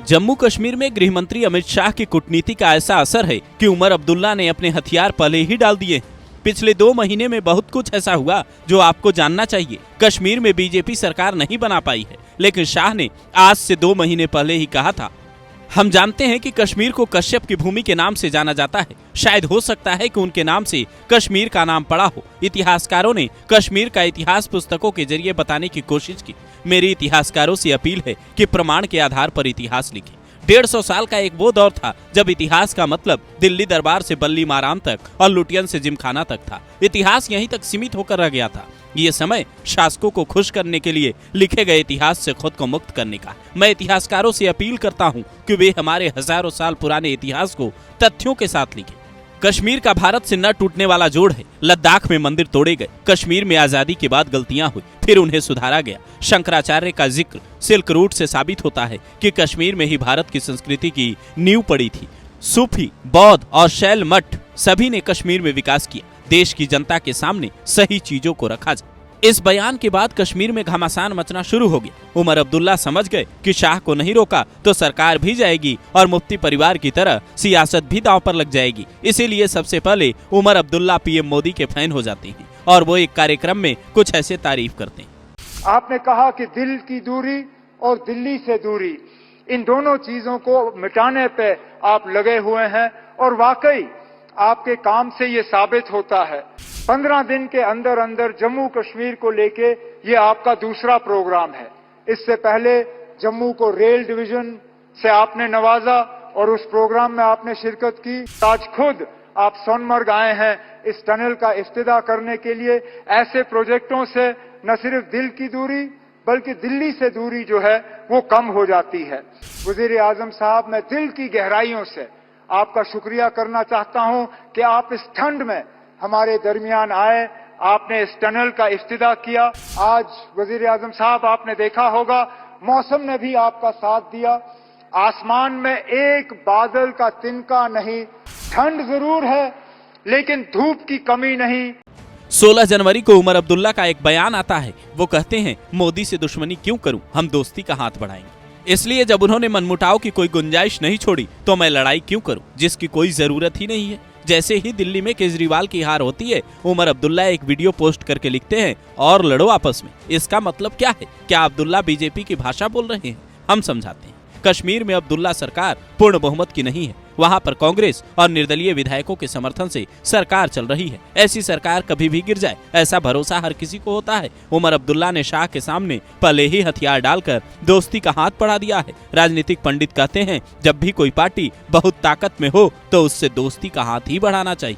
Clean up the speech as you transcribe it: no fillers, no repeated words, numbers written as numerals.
जम्मू कश्मीर में गृह मंत्री अमित शाह की कूटनीति का ऐसा असर है कि उमर अब्दुल्ला ने अपने हथियार पहले ही डाल दिए। पिछले 2 महीने में बहुत कुछ ऐसा हुआ जो आपको जानना चाहिए। कश्मीर में बीजेपी सरकार नहीं बना पाई है, लेकिन शाह ने आज से 2 महीने पहले ही कहा था। हम जानते हैं कि कश्मीर को कश्यप की भूमि के नाम से जाना जाता है। शायद हो सकता है कि उनके नाम से कश्मीर का नाम पड़ा हो। इतिहासकारों ने कश्मीर का इतिहास पुस्तकों के जरिए बताने की कोशिश की। मेरी इतिहासकारों से अपील है कि प्रमाण के आधार पर इतिहास लिखें। 150 साल का एक वो दौर था जब इतिहास का मतलब दिल्ली दरबार से बल्ली माराम तक और लुटियन से जिमखाना तक था। इतिहास यहीं तक सीमित होकर रह गया था। ये समय शासकों को खुश करने के लिए लिखे गए इतिहास से खुद को मुक्त करने का। मैं इतिहासकारों से अपील करता हूँ कि वे हमारे हजारों साल पुराने इतिहास को तथ्यों के साथ लिखें। कश्मीर का भारत से न टूटने वाला जोड़ है। लद्दाख में मंदिर तोड़े गए। कश्मीर में आजादी के बाद गलतियां हुई, फिर उन्हें सुधारा गया। शंकराचार्य का जिक्र सिल्क रूट से साबित होता है कि कश्मीर में ही भारत की संस्कृति की नींव पड़ी थी। सूफी, बौद्ध और शैल मठ सभी ने कश्मीर में विकास किया। देश की जनता के सामने सही चीजों को रखा जाए। इस बयान के बाद कश्मीर में घमासान मचना शुरू हो गया। उमर अब्दुल्ला समझ गए कि शाह को नहीं रोका तो सरकार भी जाएगी और मुफ्ती परिवार की तरह सियासत भी दांव पर लग जाएगी। इसीलिए सबसे पहले उमर अब्दुल्ला पीएम मोदी के फैन हो जाते हैं और वो एक कार्यक्रम में कुछ ऐसे तारीफ करते हैं। आपने कहा कि दिल की दूरी और दिल्ली से दूरी, इन दोनों चीजों को मिटाने पे आप लगे हुए हैं और वाकई आपके काम से ये साबित होता है। 15 दिन के अंदर अंदर जम्मू कश्मीर को लेके ये आपका दूसरा प्रोग्राम है। इससे पहले जम्मू को रेल डिवीजन से आपने नवाजा और उस प्रोग्राम में आपने शिरकत की। आज खुद आप सोनमर्ग आए हैं इस टनल का इफ्तिताह करने के लिए। ऐसे प्रोजेक्टों से न सिर्फ दिल की दूरी बल्कि दिल्ली से दूरी जो है वो कम हो जाती है। वजीर आजम साहब, मैं दिल की गहराइयों से आपका शुक्रिया करना चाहता हूं कि आप इस ठंड में हमारे दरमियान आए, आपने इस टनल का इफ्तिताह किया। आज वजीर आजम साहब, आपने देखा होगा मौसम ने भी आपका साथ दिया। आसमान में एक बादल का तिनका नहीं। ठंड जरूर है लेकिन धूप की कमी नहीं। 16 जनवरी को उमर अब्दुल्ला का एक बयान आता है। वो कहते हैं, मोदी से दुश्मनी क्यों करूं, हम दोस्ती का हाथ बढ़ाएंगे। इसलिए जब उन्होंने मनमुटाव की कोई गुंजाइश नहीं छोड़ी तो मैं लड़ाई क्यों करूं जिसकी कोई जरूरत ही नहीं है। जैसे ही दिल्ली में केजरीवाल की हार होती है, उमर अब्दुल्ला एक वीडियो पोस्ट करके लिखते हैं, और लड़ो आपस में। इसका मतलब क्या है? क्या अब्दुल्ला बीजेपी की भाषा बोल रहे हैं? हम समझाते हैं। कश्मीर में अब्दुल्ला सरकार पूर्ण बहुमत की नहीं है। वहां पर कांग्रेस और निर्दलीय विधायकों के समर्थन से सरकार चल रही है। ऐसी सरकार कभी भी गिर जाए, ऐसा भरोसा हर किसी को होता है। उमर अब्दुल्ला ने शाह के सामने पहले ही हथियार डालकर दोस्ती का हाथ बढ़ा दिया है। राजनीतिक पंडित कहते हैं, जब भी कोई पार्टी बहुत ताकत में हो तो उससे दोस्ती का हाथ ही बढ़ाना चाहिए।